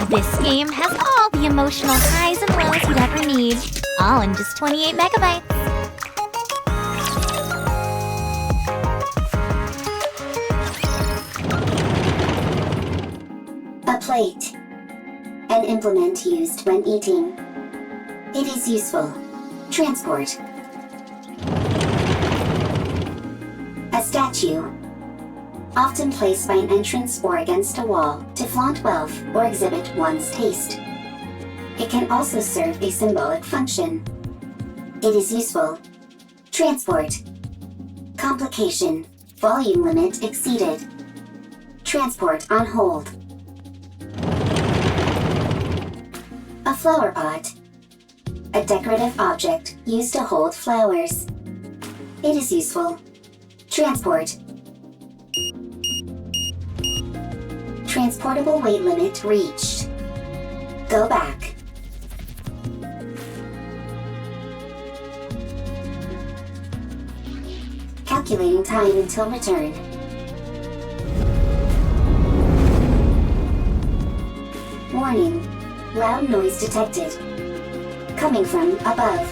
This game has all the emotional highs and lows you'd ever need, all in just 28 megabytes. A plate. An implement used when eating. It is useful. Transport. A statue. Often placed by an entrance or against a wall to flaunt wealth or exhibit one's taste. It can also serve a symbolic function. It is useful. Transport. Complication. Volume limit exceeded. Transport on hold. A flower pot. A decorative object used to hold flowers. It is useful. Transport. Transportable weight limit reached. Go back. Calculating time until return. Warning. Loud noise detected. Coming from above.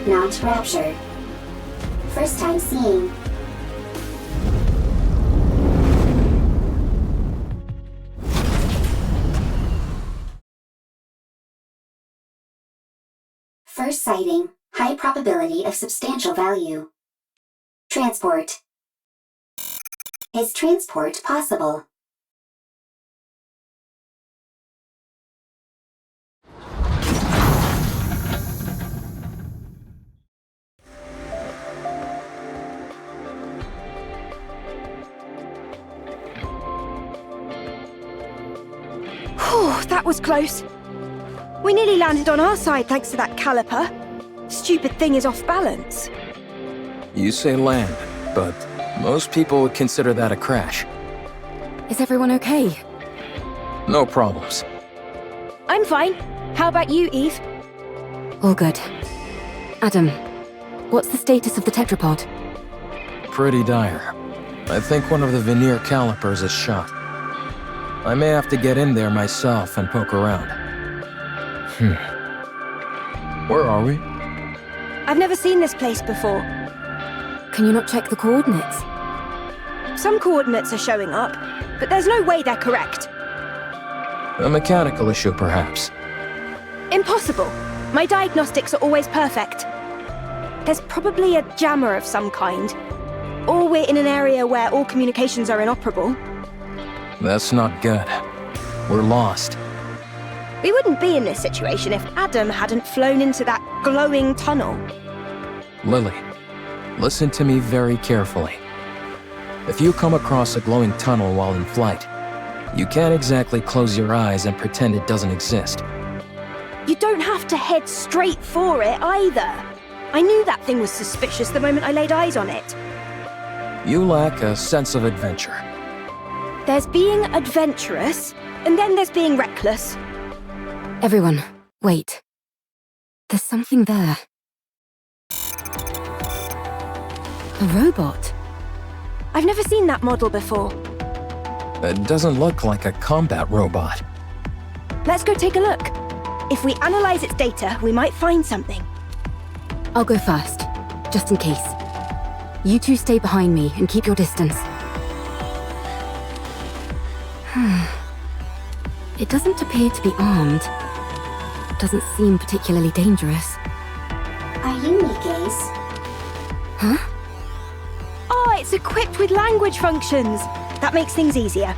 Not rapture. First time seeing. First sighting, high probability of substantial value. Transport. Is transport possible? Whew, that was close. We nearly landed on our side thanks to that caliper. Stupid thing is off balance. You say land, but most people would consider that a crash. Is everyone okay? No problems. I'm fine. How about you, Eve? All good. Adam, what's the status of the tetrapod? Pretty dire. I think one of the veneer calipers is shot. I may have to get in there myself and poke around. Where are we? I've never seen this place before. Can you not check the coordinates? Some coordinates are showing up, but there's no way they're correct. A mechanical issue, perhaps. Impossible. My diagnostics are always perfect. There's probably a jammer of some kind. Or we're in an area where all communications are inoperable. That's not good. We're lost. We wouldn't be in this situation if Adam hadn't flown into that glowing tunnel. Lily, listen to me very carefully. If you come across a glowing tunnel while in flight, you can't exactly close your eyes and pretend it doesn't exist. You don't have to head straight for it either. I knew that thing was suspicious the moment I laid eyes on it. You lack a sense of adventure. There's being adventurous, and then there's being reckless. Everyone, wait. There's something there. A robot. I've never seen that model before. It doesn't look like a combat robot. Let's go take a look. If we analyze its data, we might find something. I'll go first, just in case. You two stay behind me and keep your distance. It doesn't appear to be armed. Doesn't seem particularly dangerous. Are you NIKKE's? Huh? Oh, it's equipped with language functions. That makes things easier.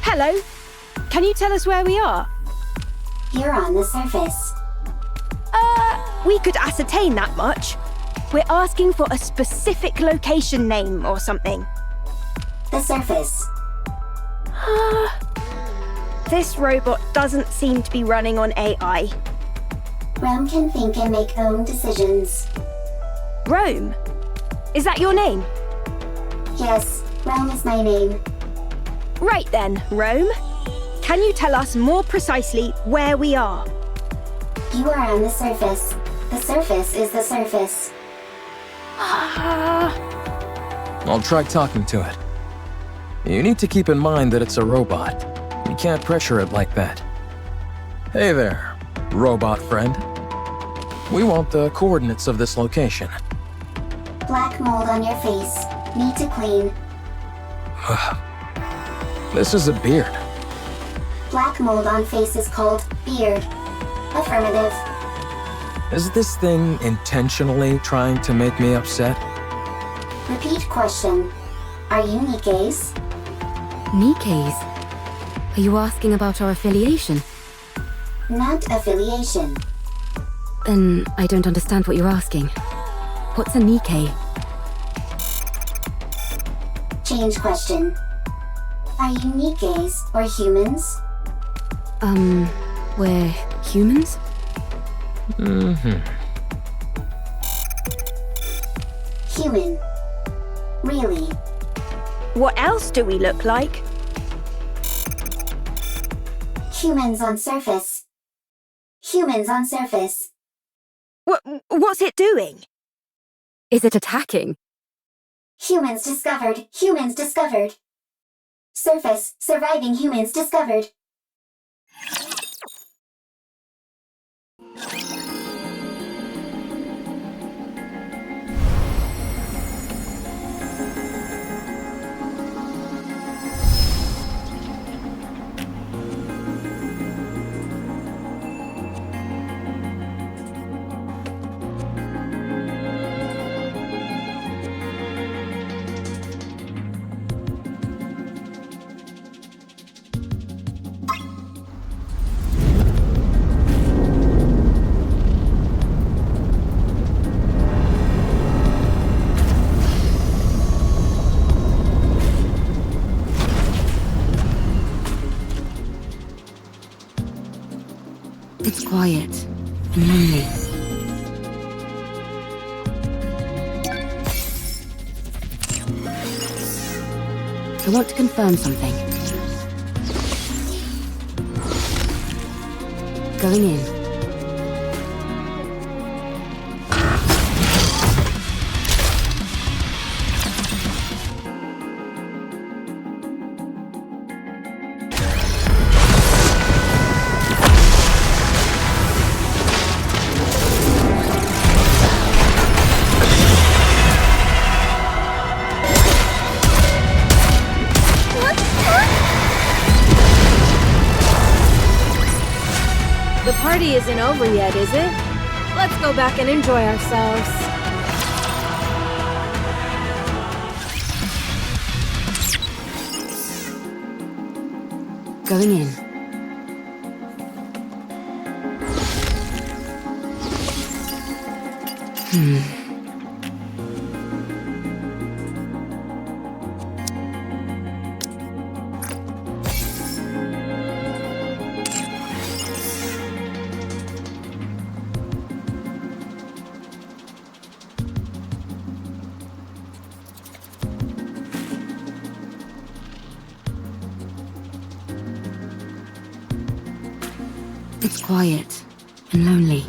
Hello. Can you tell us where we are? You're on the surface. We could ascertain that much. We're asking for a specific location name or something. The surface. This robot doesn't seem to be running on AI. Rome can think and make own decisions. Rome? Is that your name? Yes, Rome is my name. Right then, Rome. Can you tell us more precisely where we are? You are on the surface. The surface is the surface. I'll try talking to it. You need to keep in mind that it's a robot. You can't pressure it like that. Hey there, robot friend. We want the coordinates of this location. Black mold on your face. Need to clean. This is a beard. Black mold on face is called beard. Affirmative. Is this thing intentionally trying to make me upset? Repeat question. Are you NIKKE's? NIKKE's? Are you asking about our affiliation? Not affiliation. Then I don't understand what you're asking. What's a NIKKE? Change question. Are you NIKKE's or humans? We're humans? Human. Really? What else do we look like? Humans on surface. Humans on surface. What's it doing? Is it attacking? Humans discovered. Humans discovered. Surface. Surviving humans discovered. It's quiet and lonely. I want to confirm something. Going in. The party isn't over yet, is it? Let's go back and enjoy ourselves. Going in. It's quiet and lonely.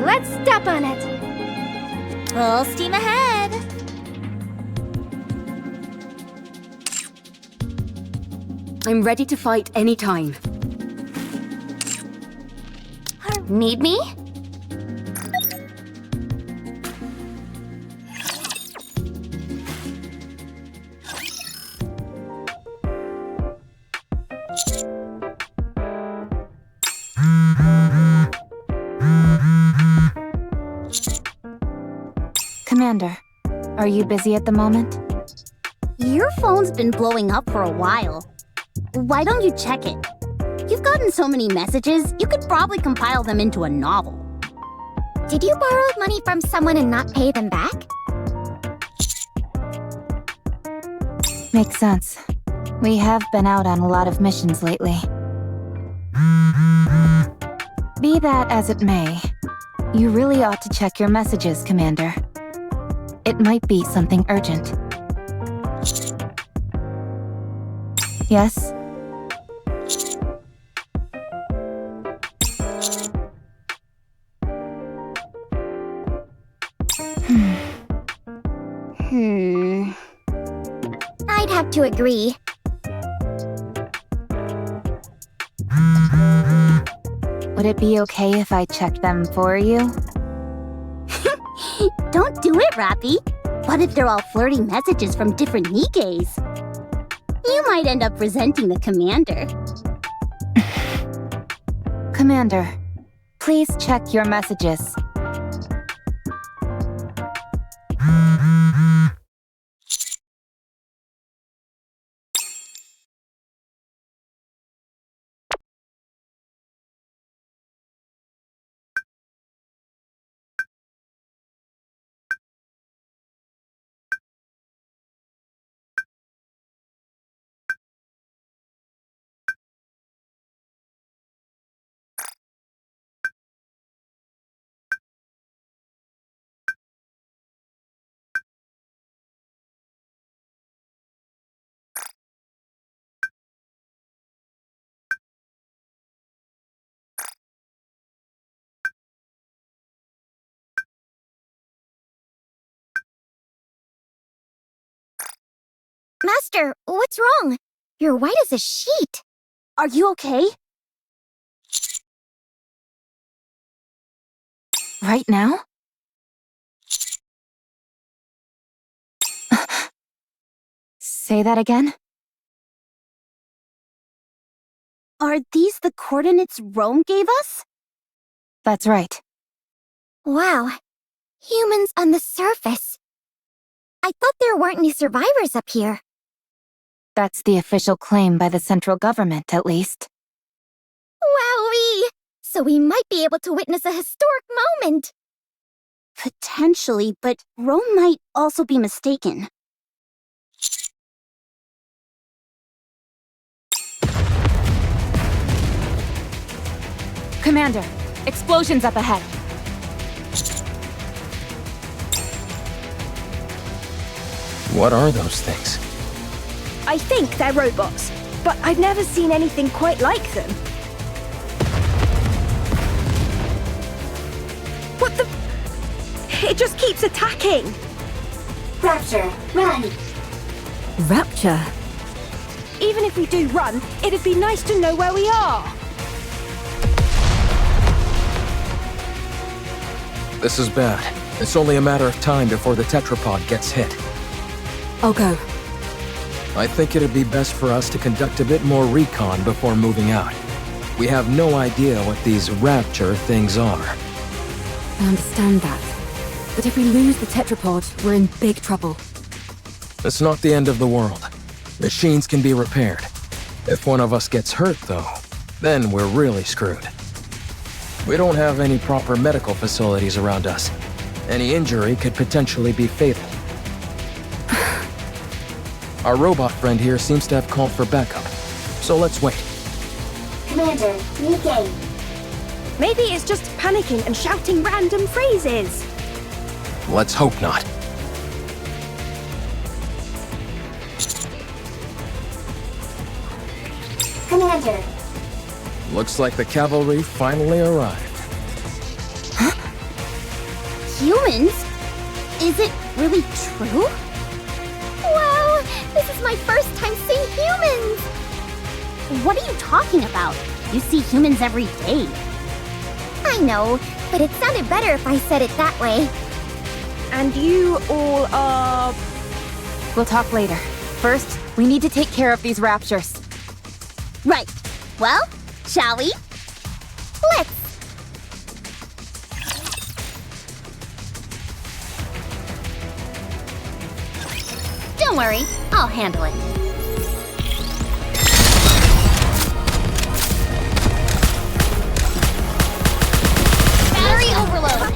Let's step on it. Full steam ahead. I'm ready to fight anytime. Need me? Commander, are you busy at the moment? Your phone's been blowing up for a while. Why don't you check it? You've gotten so many messages, you could probably compile them into a novel. Did you borrow money from someone and not pay them back? Makes sense. We have been out on a lot of missions lately. Be that as it may, you really ought to check your messages, Commander. It might be something urgent. Yes? I'd have to agree. Would it be okay if I checked them for you? Don't do it, Rappy. What if they're all flirty messages from different NIKKEs? You might end up resenting the commander. Commander, please check your messages. Master, what's wrong? You're white as a sheet. Are you okay? Right now? Say that again? Are these the coordinates Rome gave us? That's right. Wow. Humans on the surface. I thought there weren't any survivors up here. That's the official claim by the central government, at least. Wowee! So we might be able to witness a historic moment. Potentially, but Rome might also be mistaken. Commander, explosions up ahead. What are those things? I think they're robots, but I've never seen anything quite like them. What the? It just keeps attacking. Rapture, run! Rapture? Even if we do run, it'd be nice to know where we are. This is bad. It's only a matter of time before the tetrapod gets hit. I'll go. I think it'd be best for us to conduct a bit more recon before moving out. We have no idea what these rapture things are. I understand that. But if we lose the tetrapod, we're in big trouble. It's not the end of the world. Machines can be repaired. If one of us gets hurt, though, then we're really screwed. We don't have any proper medical facilities around us. Any injury could potentially be fatal. Our robot friend here seems to have called for backup, so let's wait. Commander, NIKKE. Maybe it's just panicking and shouting random phrases. Let's hope not. Commander, Looks like the cavalry finally arrived. Humans? Is it really true? Wow, this is my first time seeing humans! What are you talking about? You see humans every day. I know, but it sounded better if I said it that way. And you all are... We'll talk later. First, we need to take care of these raptures. Right. Well, shall we? Let's. Don't worry, I'll handle it. Battery overload.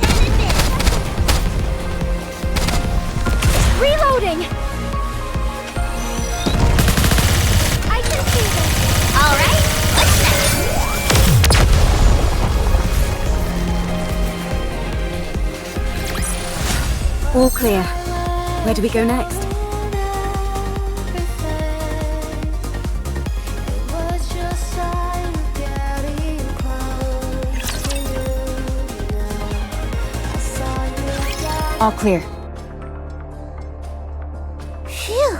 reloading! All clear. Where do we go next? All clear. Phew.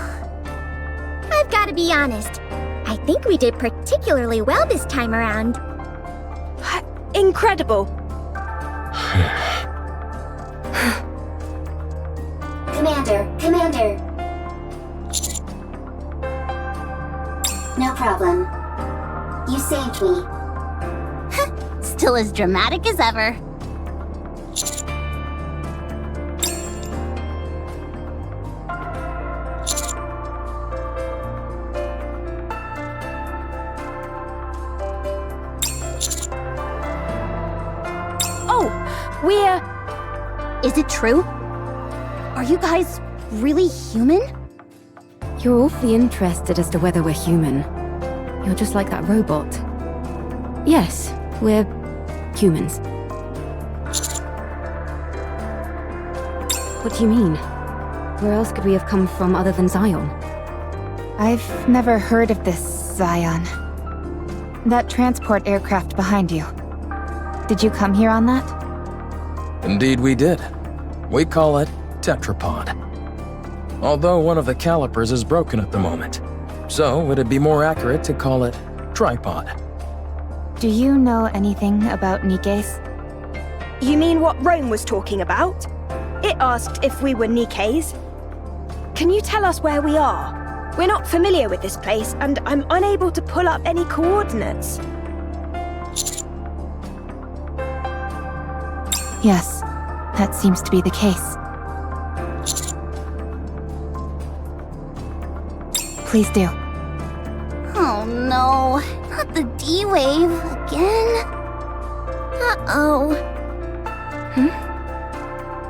I've got to be honest. I think we did particularly well this time around. Incredible! Commander. No problem. You saved me. Still as dramatic as ever. Oh, we're... Is it true? Are you guys really human? You're awfully interested as to whether we're human. You're just like that robot. Yes, we're humans. What do you mean? Where else could we have come from other than Zion? I've never heard of this Zion. That transport aircraft behind you. Did you come here on that? Indeed we did. We call it tetrapod. Although one of the calipers is broken at the moment, so it'd be more accurate to call it tripod. Do you know anything about NIKKEs? You mean what Rome was talking about? It asked if we were NIKKEs. Can you tell us where we are? We're not familiar with this place, and I'm unable to pull up any coordinates. Yes, that seems to be the case. Please do. Oh no, not the D-Wave again. Uh-oh.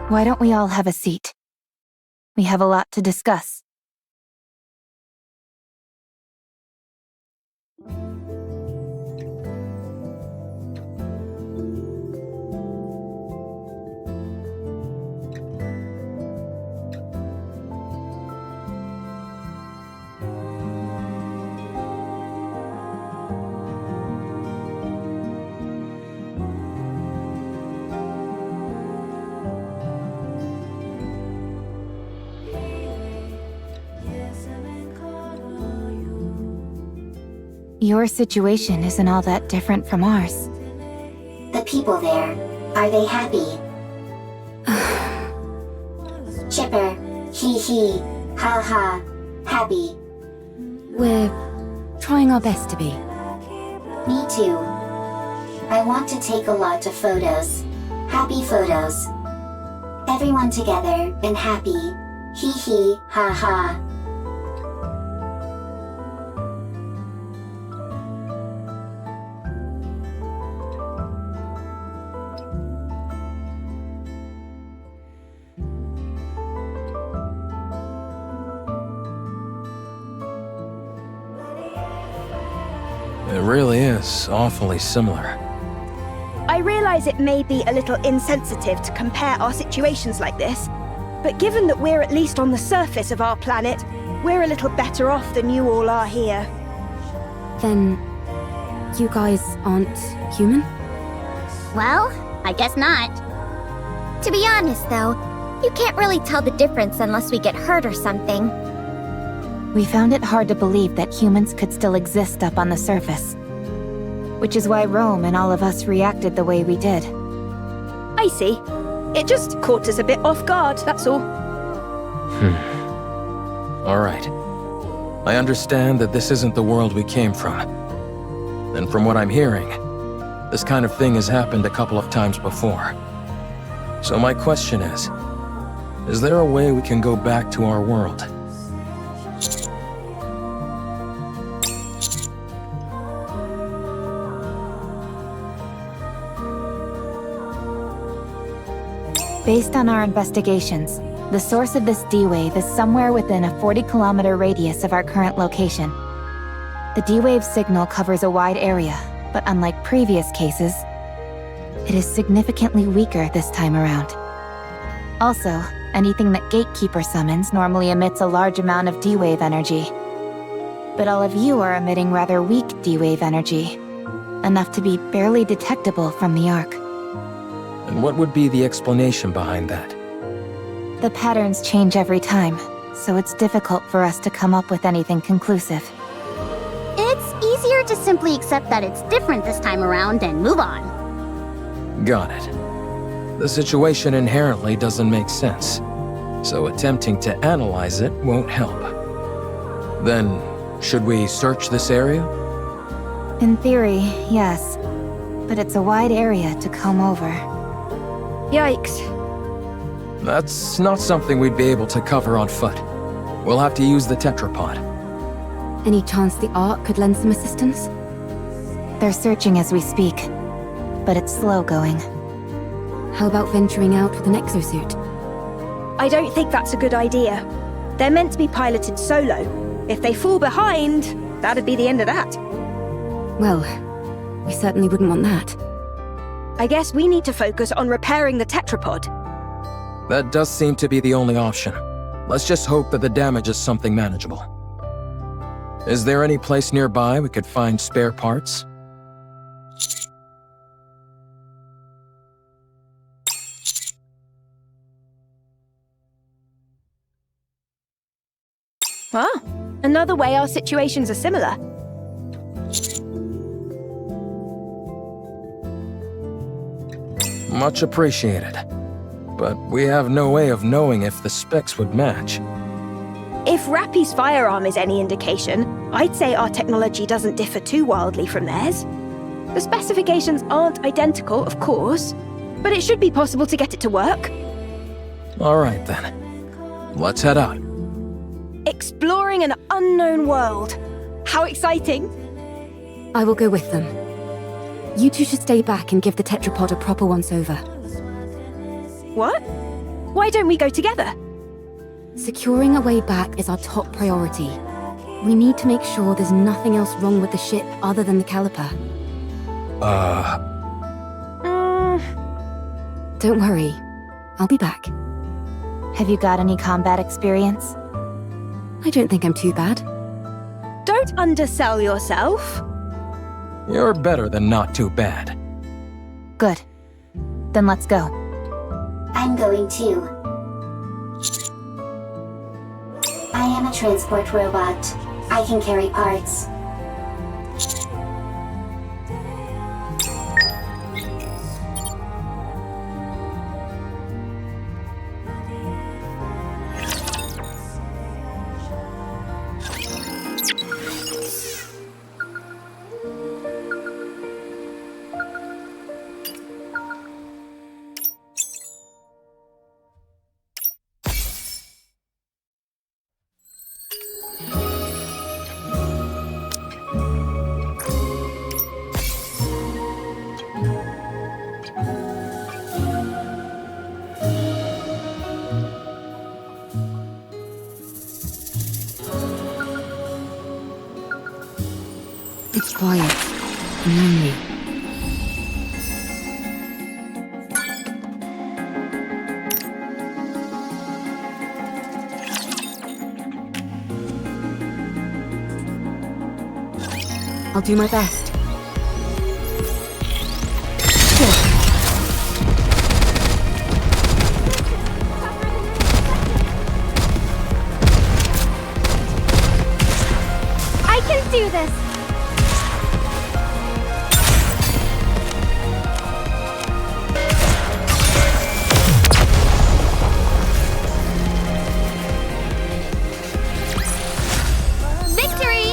Why don't we all have a seat? We have a lot to discuss. Your situation isn't all that different from ours. The people there, are they happy? Chipper, hee hee, ha ha, happy. We're trying our best to be. Me too. I want to take a lot of photos. Happy photos. Everyone together and happy. Hee hee, ha ha. It really is awfully similar. I realize it may be a little insensitive to compare our situations like this, but given that we're at least on the surface of our planet, we're a little better off than you all are here. Then, you guys aren't human? Well, I guess not. To be honest, though, you can't really tell the difference unless we get hurt or something. We found it hard to believe that humans could still exist up on the surface. Which is why Rome and all of us reacted the way we did. I see. It just caught us a bit off guard, that's all. All right. I understand that this isn't the world we came from. And from what I'm hearing, this kind of thing has happened a couple of times before. So my question is there a way we can go back to our world? Based on our investigations, the source of this D-Wave is somewhere within a 40-kilometer radius of our current location. The D-Wave signal covers a wide area, but unlike previous cases, it is significantly weaker this time around. Also, Anything that Gatekeeper summons normally emits a large amount of D-Wave energy. But all of you are emitting rather weak D-Wave energy, enough to be barely detectable from the Ark. And what would be the explanation behind that? The patterns change every time, so it's difficult for us to come up with anything conclusive. It's easier to simply accept that it's different this time around and move on. Got it. The situation inherently doesn't make sense, so attempting to analyze it won't help. Then, should we search this area? In theory, yes. But it's a wide area to comb over. Yikes. That's not something we'd be able to cover on foot. We'll have to use the tetrapod. Any chance the Ark could lend some assistance? They're searching as we speak, but it's slow going. How about venturing out with an exosuit? I don't think that's a good idea. They're meant to be piloted solo. If they fall behind, that'd be the end of that. Well, we certainly wouldn't want that. I guess we need to focus on repairing the tetrapod. That does seem to be the only option. Let's just hope that the damage is something manageable. Is there any place nearby we could find spare parts? Ah, another way our situations are similar. Much appreciated. But we have no way of knowing if the specs would match. If Rappy's firearm is any indication, I'd say our technology doesn't differ too wildly from theirs. The specifications aren't identical, of course, but it should be possible to get it to work. All right then. Let's head out. Exploring an unknown world. How exciting! I will go with them. You two should stay back and give the tetrapod a proper once-over. What? Why don't we go together? Securing a way back is our top priority. We need to make sure there's nothing else wrong with the ship other than the caliper. Don't worry. I'll be back. Have you got any combat experience? I don't think I'm too bad. Don't undersell yourself. You're better than not too bad. Good. Then let's go. I'm going too. I am a transport robot. I can carry parts. It's quiet and lonely. I'll do my best. I can do this! Victory!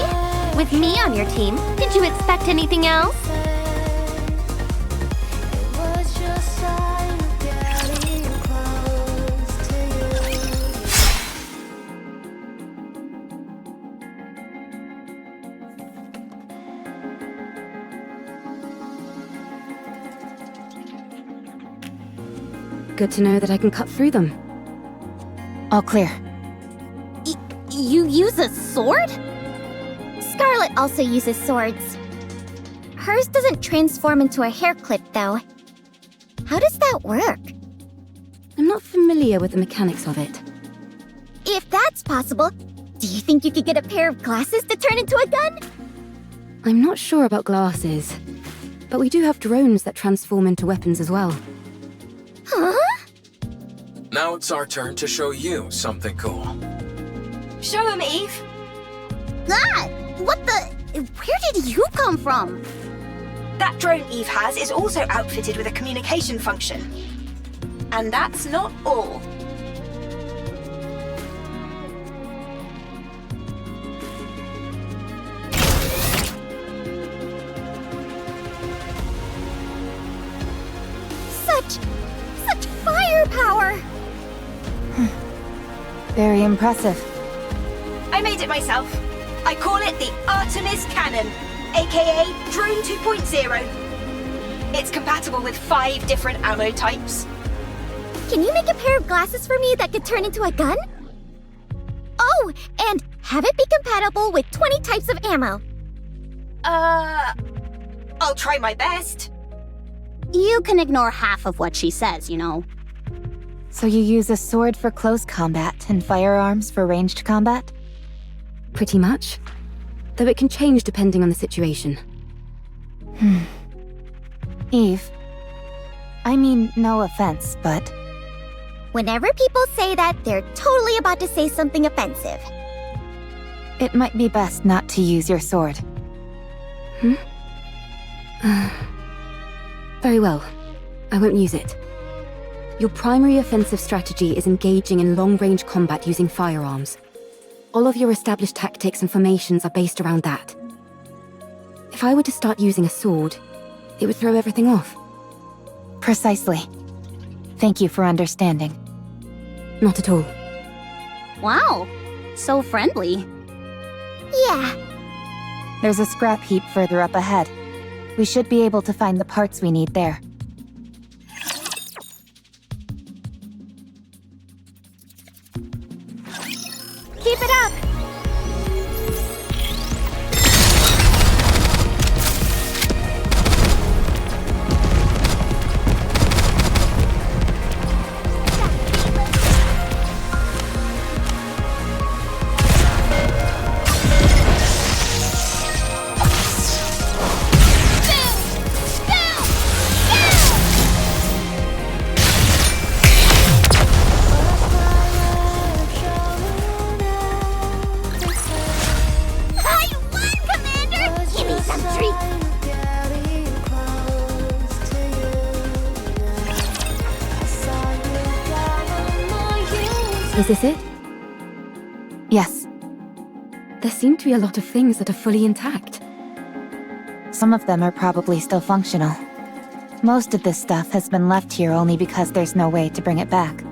With me on your team, did you expect anything else? Good to know that I can cut through them. All clear. You use a sword? Scarlet also uses swords. Hers doesn't transform into a hair clip, though. How does that work? I'm not familiar with the mechanics of it. If that's possible, do you think you could get a pair of glasses to turn into a gun? I'm not sure about glasses, but we do have drones that transform into weapons as well. Huh? Now it's our turn to show you something cool. Show him, Eve. Ah! What the... Where did you come from? That drone Eve has is also outfitted with a communication function. And that's not all. Such firepower! Very impressive. I made it myself. I call it the Artemis Cannon, aka Drone 2.0. It's compatible with 5 different ammo types. Can you make a pair of glasses for me that could turn into a gun? Oh, and have it be compatible with 20 types of ammo. I'll try my best. You can ignore half of what she says, you know. So you use a sword for close combat and firearms for ranged combat? Pretty much. Though it can change depending on the situation. Eve. I mean, no offense, but... Whenever people say that, they're totally about to say something offensive. it might be best not to use your sword. Very well. I won't use it. Your primary offensive strategy is engaging in long-range combat using firearms. All of your established tactics and formations are based around that. If I were to start using a sword, it would throw everything off. Precisely. Thank you for understanding. Not at all. Wow, so friendly. Yeah. There's a scrap heap further up ahead. We should be able to find the parts we need there. Keep it up! Is this it? Yes. There seem to be a lot of things that are fully intact. Some of them are probably still functional. Most of this stuff has been left here only because there's no way to bring it back.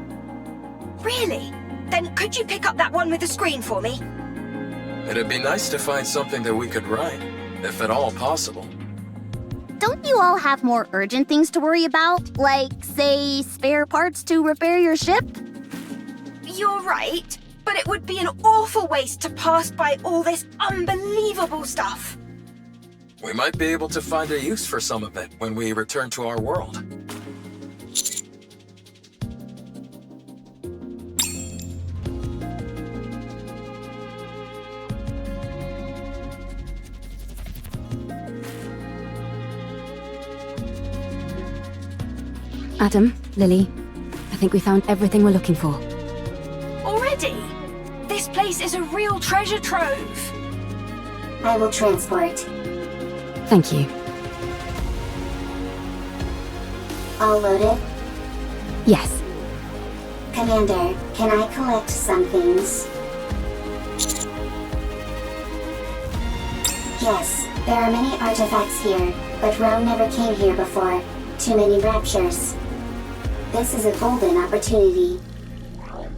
Really? Then could you pick up that one with the screen for me? It'd be nice to find something that we could ride, if at all possible. Don't you all have more urgent things to worry about? Like, say, spare parts to repair your ship? You're right, but it would be an awful waste to pass by all this unbelievable stuff. We might be able to find a use for some of it when we return to our world. Adam, Lily, I think we found everything we're looking for. Already? This place is a real treasure trove. I will transport. Thank you. All loaded? Yes. Commander, can I collect some things? Yes, there are many artifacts here, but Rome never came here before. Too many raptures. This is a golden opportunity.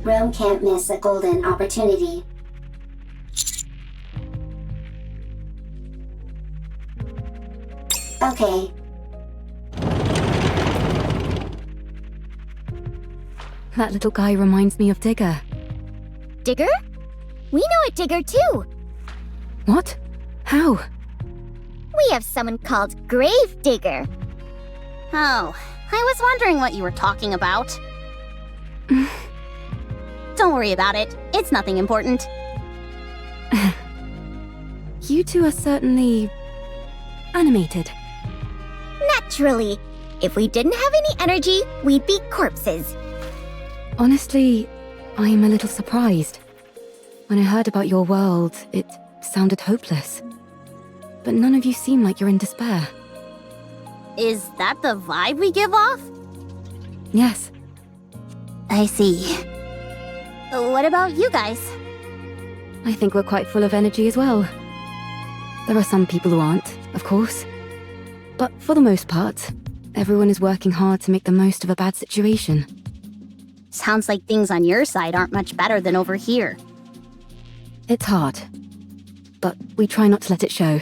Rome can't miss a golden opportunity. Okay. That little guy reminds me of Digger. Digger? We know a Digger too. What? How? We have someone called Grave Digger. Oh, I was wondering what you were talking about. Don't worry about it. It's nothing important. You two are certainly animated. Naturally. If we didn't have any energy, we'd be corpses. Honestly, I'm a little surprised. When I heard about your world, it sounded hopeless. But none of you seem like you're in despair. Is that the vibe we give off? Yes. I see. What about you guys? I think we're quite full of energy as well. There are some people who aren't, of course. But for the most part, everyone is working hard to make the most of a bad situation. Sounds like things on your side aren't much better than over here. It's hard. But we try not to let it show.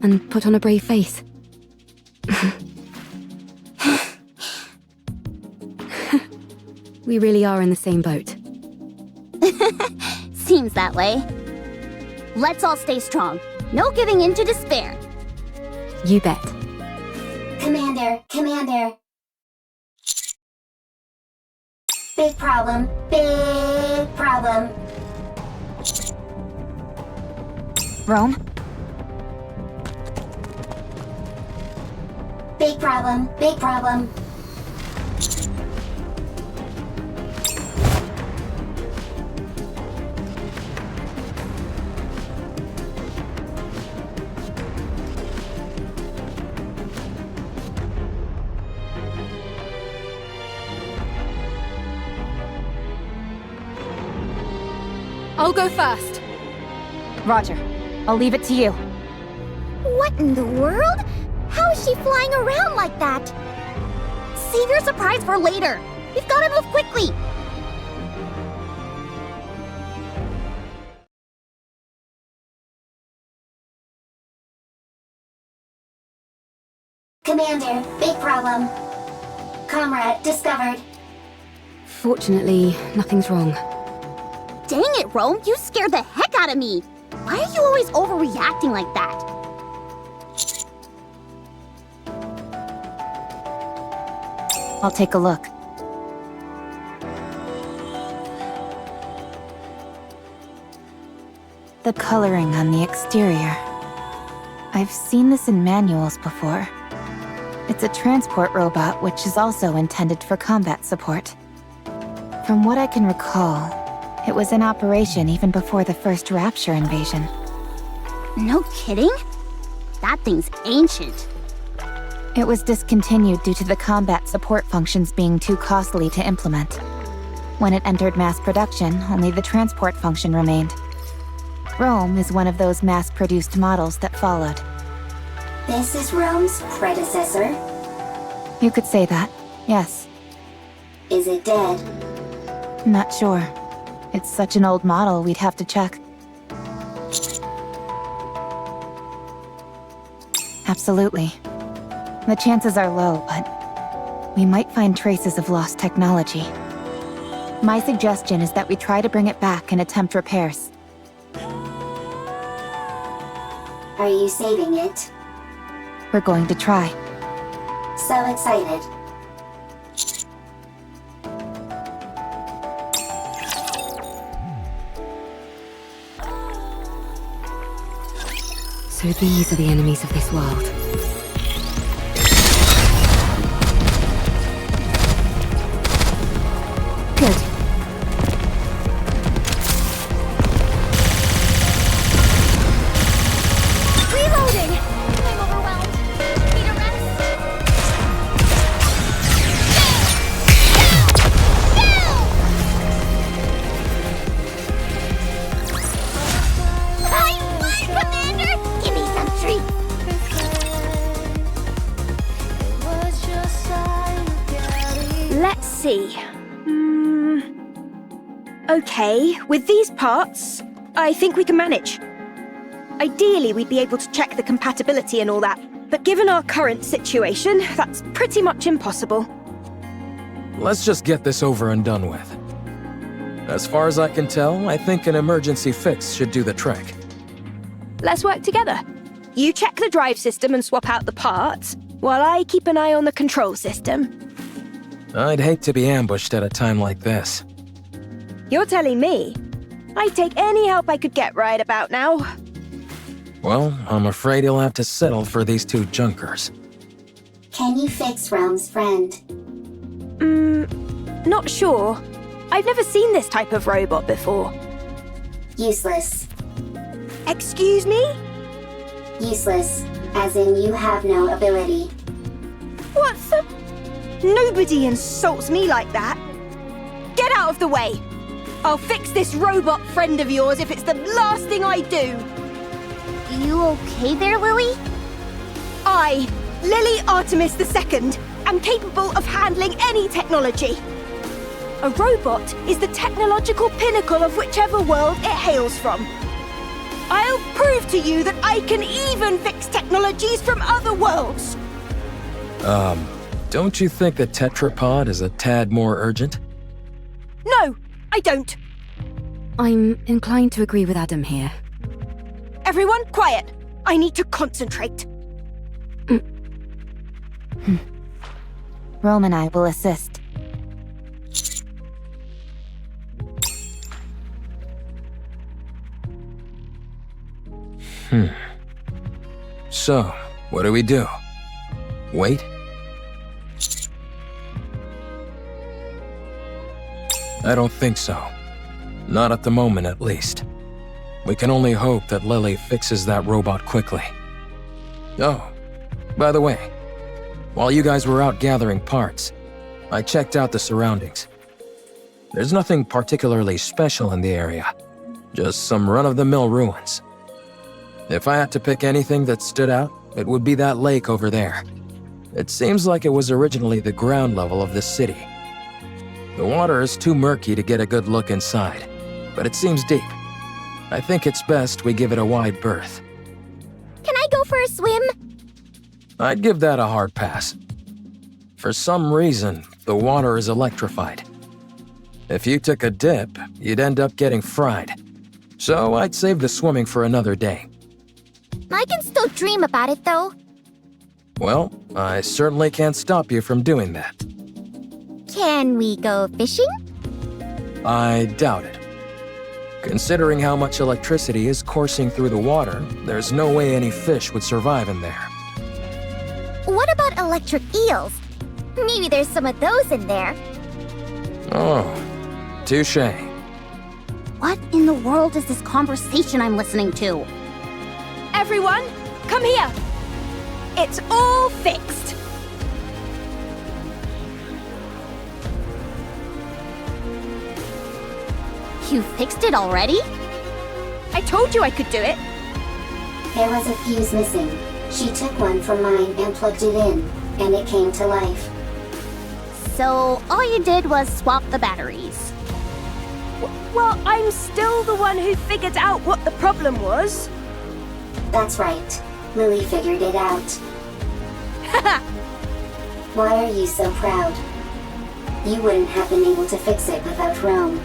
And put on a brave face. We really are in the same boat. Seems that way. Let's all stay strong. No giving in to despair. You bet. Commander. Big problem. Rome? Big problem. I'll go first. Roger. I'll leave it to you. What in the world? How is she flying around like that? Save your surprise for later. We've got to move quickly. Commander, big problem. Comrade discovered. Fortunately, nothing's wrong. Dang it, Rome, you scared the heck out of me. Why are you always overreacting like that? I'll take a look. The coloring on the exterior. I've seen this in manuals before. It's a transport robot which is also intended for combat support. From what I can recall, it was in operation even before the first Rapture invasion. No kidding? That thing's ancient. It was discontinued due to the combat support functions being too costly to implement. When it entered mass production, only the transport function remained. Rome is one of those mass-produced models that followed. This is Rome's predecessor. You could say that, yes. Is it dead? Not sure. It's such an old model, we'd have to check. Absolutely. The chances are low, but we might find traces of lost technology. My suggestion is that we try to bring it back and attempt repairs. Are you saving it? We're going to try. So excited. So these are the enemies of this world. Good. Reloading! I'm overwhelmed. Need a rest? I won, Commander! Give me some treats! Let's see. Okay, with these parts, I think we can manage. Ideally, we'd be able to check the compatibility and all that, but given our current situation, that's pretty much impossible. Let's just get this over and done with. As far as I can tell, I think an emergency fix should do the trick. Let's work together. You check the drive system and swap out the parts, while I keep an eye on the control system. I'd hate to be ambushed at a time like this. You're telling me? I'd take any help I could get right about now. Well, I'm afraid you'll have to settle for these two junkers. Can you fix Rome's friend? Not sure. I've never seen this type of robot before. Useless. Excuse me? Useless, as in you have no ability. What the? Nobody insults me like that. Get out of the way. I'll fix this robot friend of yours if it's the last thing I do. You okay there, Lily? I, Lily Artemis II, am capable of handling any technology. A robot is the technological pinnacle of whichever world it hails from. I'll prove to you that I can even fix technologies from other worlds. Don't you think the tetrapod is a tad more urgent? No, I don't. I'm inclined to agree with Adam here. Everyone, quiet. I need to concentrate. Rome and I will assist. So, what do we do? Wait? I don't think so. Not at the moment, at least. We can only hope that Lily fixes that robot quickly. Oh, by the way, while you guys were out gathering parts, I checked out the surroundings. There's nothing particularly special in the area, just some run-of-the-mill ruins. If I had to pick anything that stood out, it would be that lake over there. It seems like it was originally the ground level of this city. The water is too murky to get a good look inside, but it seems deep. I think it's best we give it a wide berth. Can I go for a swim? I'd give that a hard pass. For some reason, the water is electrified. If you took a dip, you'd end up getting fried. So I'd save the swimming for another day. I can still dream about it, though. Well, I certainly can't stop you from doing that. Can we go fishing? I doubt it. Considering how much electricity is coursing through the water, there's no way any fish would survive in there. What about electric eels? Maybe there's some of those in there. Oh, touché. What in the world is this conversation I'm listening to? Everyone, come here. It's all fixed. You fixed it already? I told you I could do it. There was a fuse missing. She took one from mine and plugged it in, and it came to life. So all you did was swap the batteries. Well, I'm still the one who figured out what the problem was. That's right. Lily figured it out. Why are you so proud? You wouldn't have been able to fix it without Rome.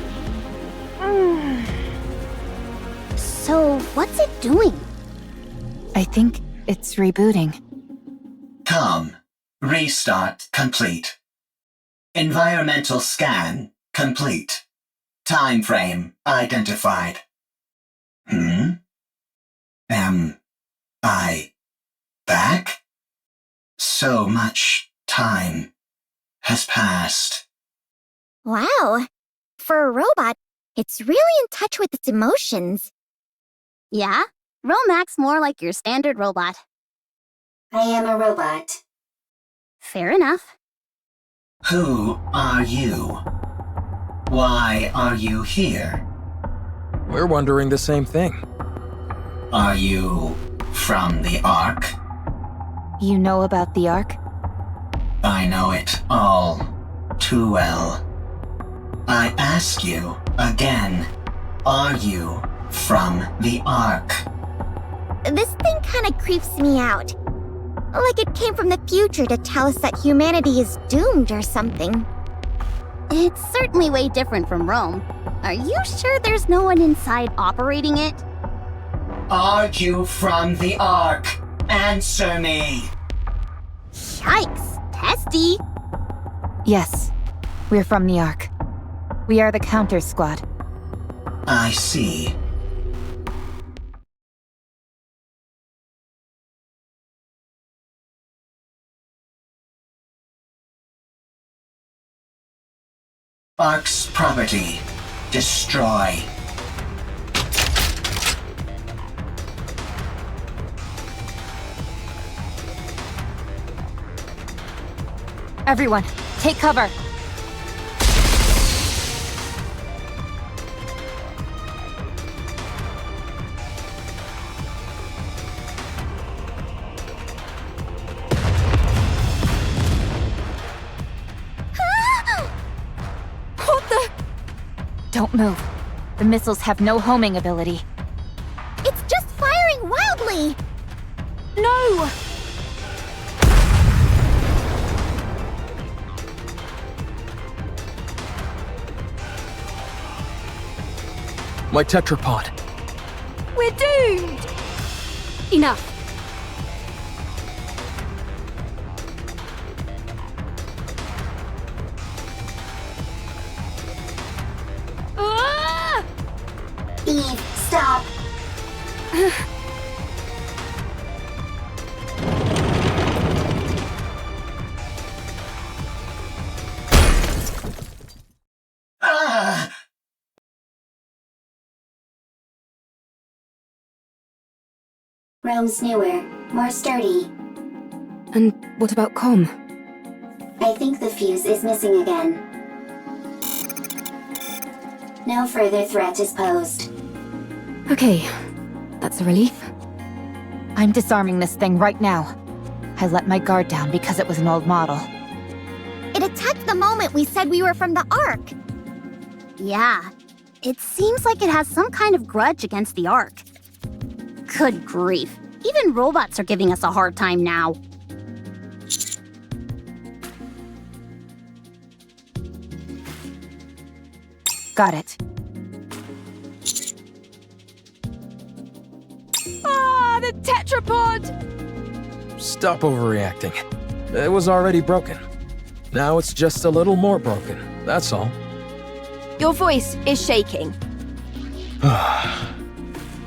So what's it doing? I think it's rebooting. Com. Restart complete. Environmental scan complete. Time frame identified. Am I back? So much time has passed. Wow. For a robot, it's really in touch with its emotions. Yeah? Rome acts more like your standard robot. I am a robot. Fair enough. Who are you? Why are you here? We're wondering the same thing. Are you from the Ark? You know about the Ark? I know it all too well. I ask you again, are you from the Ark? This thing kind of creeps me out. Like it came from the future to tell us that humanity is doomed or something. It's certainly way different from Rome. Are you sure there's no one inside operating it? Are you from the Ark? Answer me! Yikes, testy. Yes, we're from the Ark. We are the Counter Squad. I see. Ark's property. Destroy. Everyone, take cover. What the? Don't move. The missiles have no homing ability. It's just firing wildly! No! My tetrapod. We're doomed! Enough. Ah! Eve, stop! Ah! Rome's newer, more sturdy. And what about comm? I think the fuse is missing again. No further threat is posed. Okay, that's a relief. I'm disarming this thing right now. I let my guard down because it was an old model. It attacked the moment we said we were from the Ark. Yeah, it seems like it has some kind of grudge against the Ark. Good grief. Even robots are giving us a hard time now. Got it. Ah, the tetrapod! Stop overreacting. It was already broken. Now it's just a little more broken, that's all. Your voice is shaking.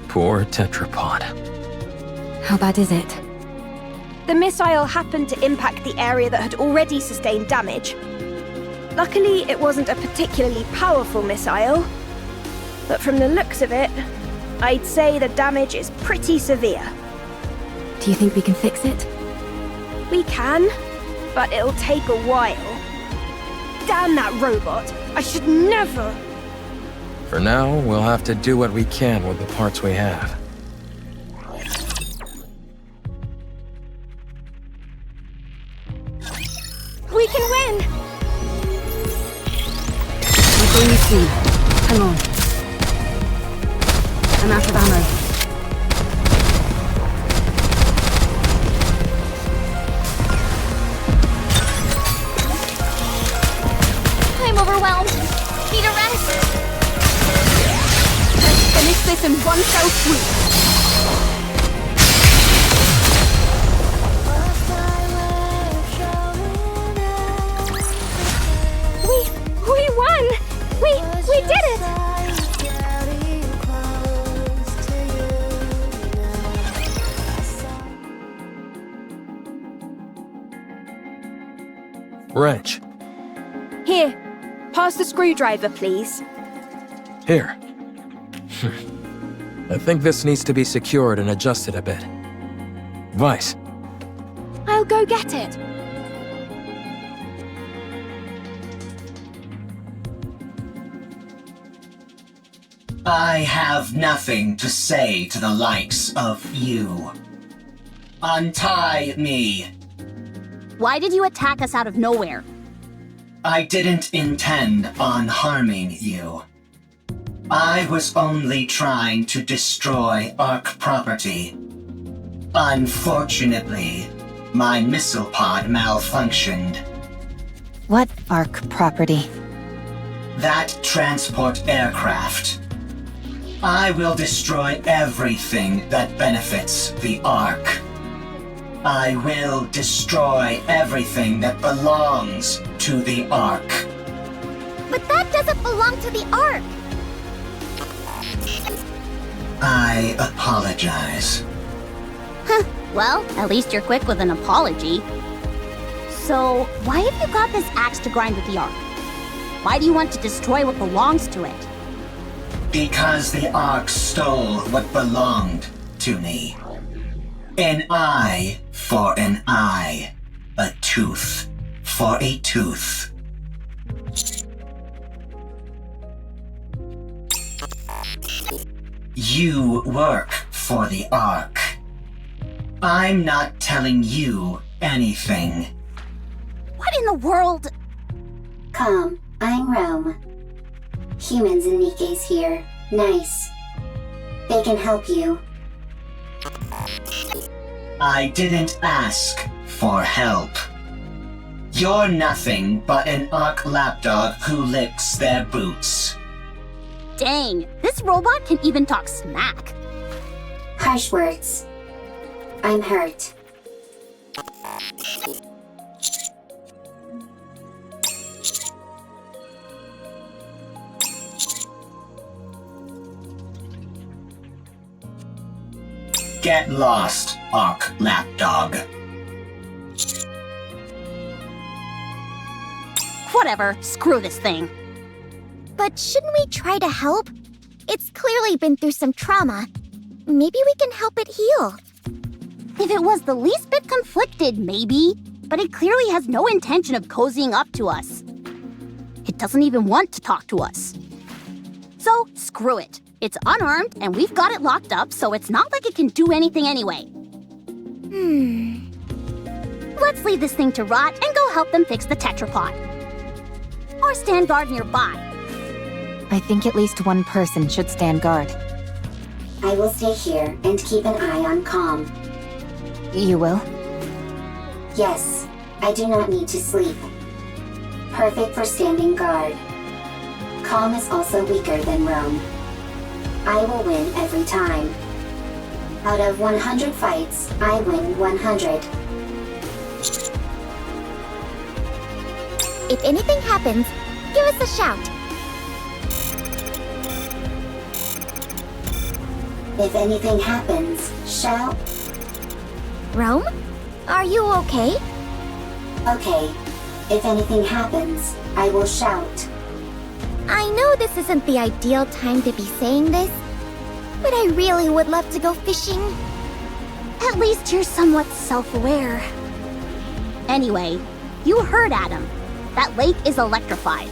Poor tetrapod. How bad is it? The missile happened to impact the area that had already sustained damage. Luckily, it wasn't a particularly powerful missile. But from the looks of it, I'd say the damage is pretty severe. Do you think we can fix it? We can, but it'll take a while. Damn that robot! I should never... For now, we'll have to do what we can with the parts we have. We can win! We're going soon. Hang on. I'm out of ammo. I'm overwhelmed. Need a rest. Let's finish this in one fell swoop. We won! We did it! Wrench. Here, pass the screwdriver, please. Here. I think this needs to be secured and adjusted a bit. Vice. I'll go get it. I have nothing to say to the likes of you. Untie me. Why did you attack us out of nowhere? I didn't intend on harming you. I was only trying to destroy Ark property. Unfortunately, my missile pod malfunctioned. What Ark property? That transport aircraft. I will destroy everything that benefits the Ark. I will destroy everything that belongs to the Ark. But that doesn't belong to the Ark. I apologize. Well, at least you're quick with an apology. So, why have you got this axe to grind with the Ark? Why do you want to destroy what belongs to it? Because the Ark stole what belonged to me. An eye for an eye. A tooth for a tooth. You work for the Ark. I'm not telling you anything. What in the world? Calm, I'm Rome. Humans and Nikke's here. Nice. They can help you. I didn't ask for help. You're nothing but an Ark lapdog who licks their boots. Dang, this robot can even talk smack. Harsh words. I'm hurt. Get lost, Ark lapdog. Whatever, screw this thing. But shouldn't we try to help? It's clearly been through some trauma. Maybe we can help it heal. If it was the least bit conflicted, maybe. But it clearly has no intention of cozying up to us. It doesn't even want to talk to us. So, screw it. It's unarmed, and we've got it locked up, so it's not like it can do anything anyway. Let's leave this thing to rot and go help them fix the tetrapod. Or stand guard nearby. I think at least one person should stand guard. I will stay here and keep an eye on Calm. You will? Yes, I do not need to sleep. Perfect for standing guard. Calm is also weaker than Rome. I will win every time. Out of 100 fights, I win 100. If anything happens, give us a shout. If anything happens, shout. Rome? Are you okay? Okay. If anything happens, I will shout. I know this isn't the ideal time to be saying this, but I really would love to go fishing. At least you're somewhat self-aware. Anyway, you heard Adam. That lake is electrified.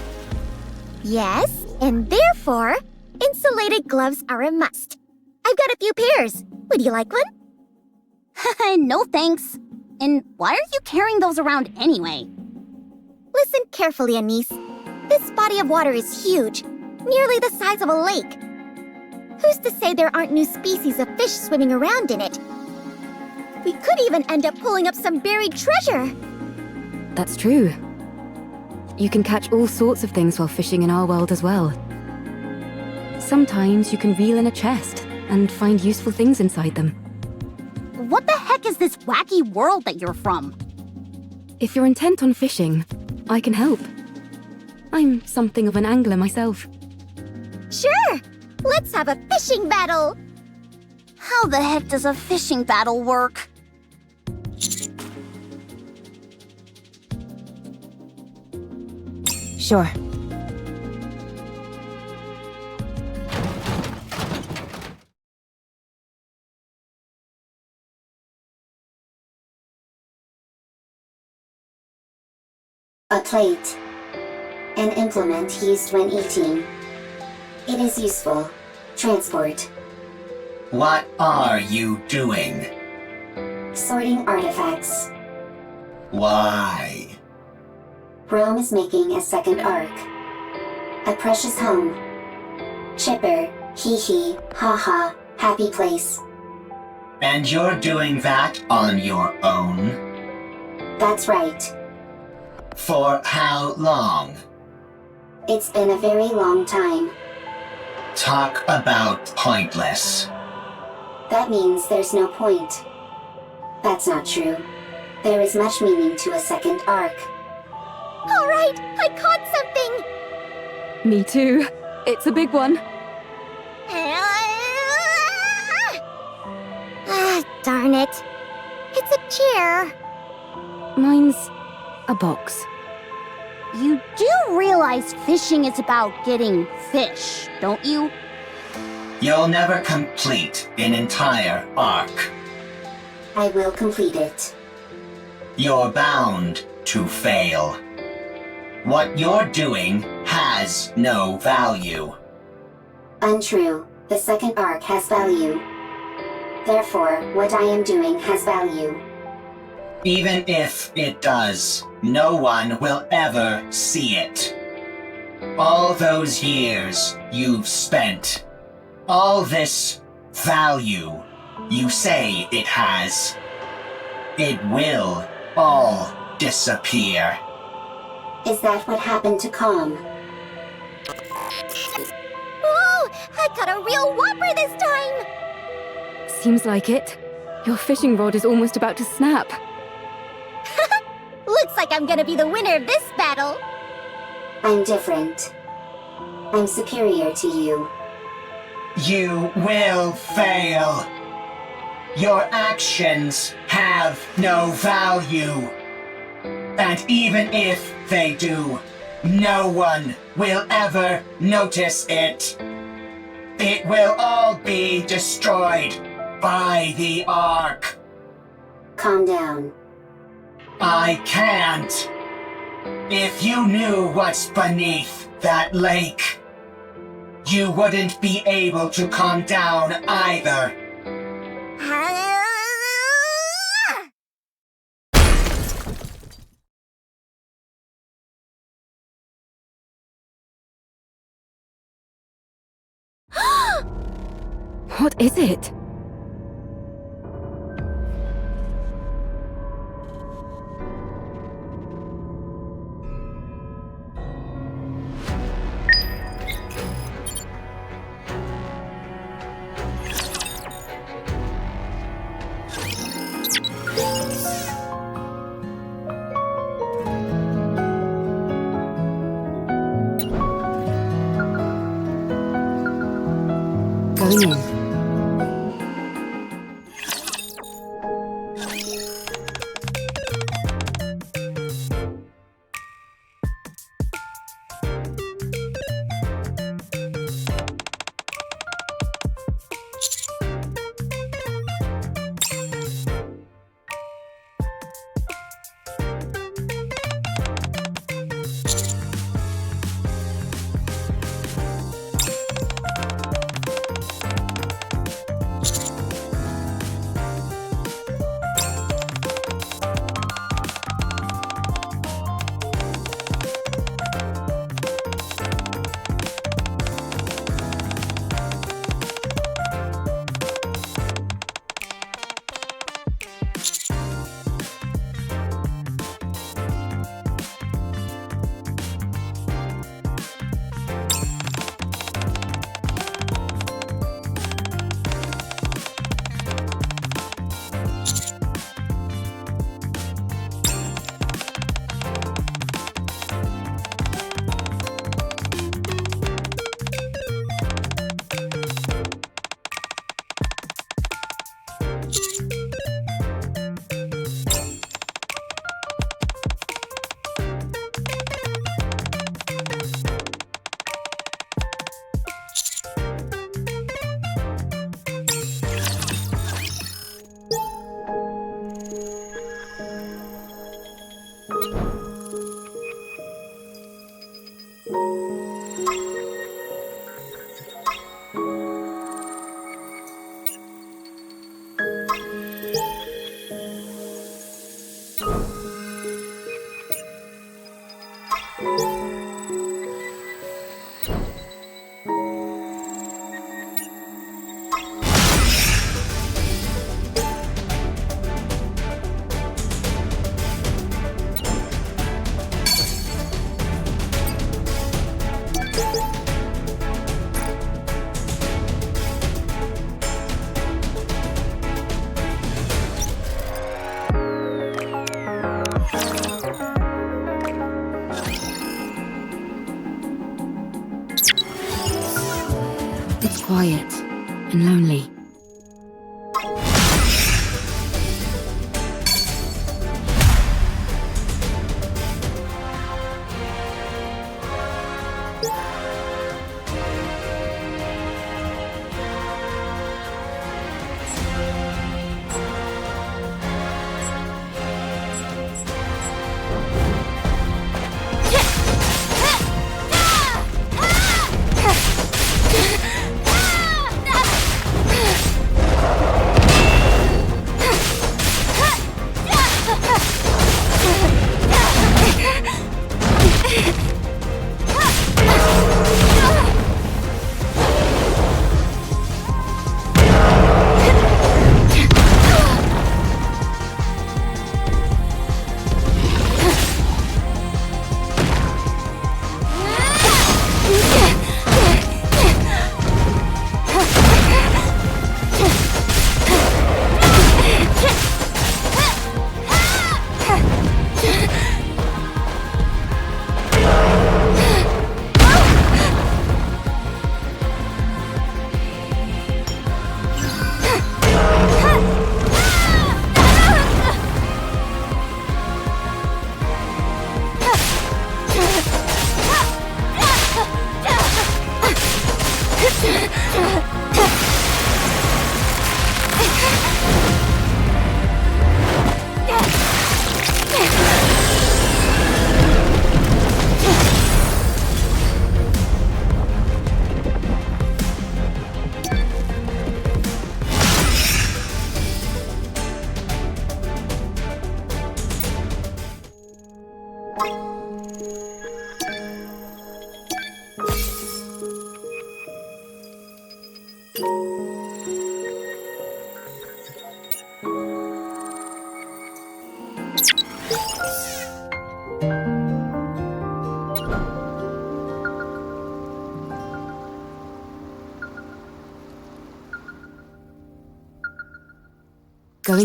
Yes, and therefore, insulated gloves are a must. I've got a few pairs. Would you like one? No thanks. And why are you carrying those around anyway? Listen carefully, Anise. This body of water is huge, nearly the size of a lake. Who's to say there aren't new species of fish swimming around in it? We could even end up pulling up some buried treasure. That's true. You can catch all sorts of things while fishing in our world as well. Sometimes you can reel in a chest and find useful things inside them. What the heck is this wacky world that you're from? If you're intent on fishing, I can help. I'm something of an angler myself. Sure! Let's have a fishing battle! How the heck does a fishing battle work? Sure. A plate. An implement used when eating. It is useful. Transport. What are you doing? Sorting artifacts. Why? Rome is making a second arc. A precious home. Chipper, hee hee, ha ha, happy place. And you're doing that on your own? That's right. For how long? It's been a very long time. Talk about pointless. That means there's no point. That's not true. There is much meaning to a second arc. All right, I caught something! Me too. It's a big one. Darn it. It's a chair. Mine's a box. You do realize fishing is about getting fish, don't you? You'll never complete an entire arc. I will complete it. You're bound to fail. What you're doing has no value. Untrue. The second arc has value. Therefore, what I am doing has value. Even if it does, no one will ever see it. All those years you've spent, all this value you say it has, it will all disappear. Is that what happened to Calm? Whoa! I got a real whopper this time! Seems like it. Your fishing rod is almost about to snap. Looks like I'm gonna be the winner of this battle. I'm different. I'm superior to you. You will fail. Your actions have no value. And even if they do, no one will ever notice it. It will all be destroyed by the Ark. Calm down. I can't. If you knew what's beneath that lake, you wouldn't be able to calm down either. What is it? Going in. It's quiet and lonely. Going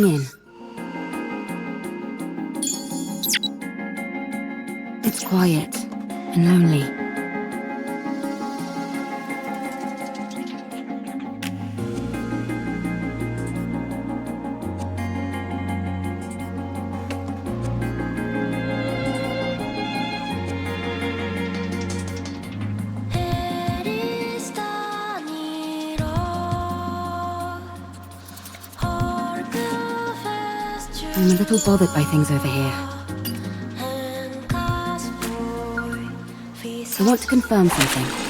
in. It's quiet and lonely. I'm a little bothered by things over here. I want to confirm something.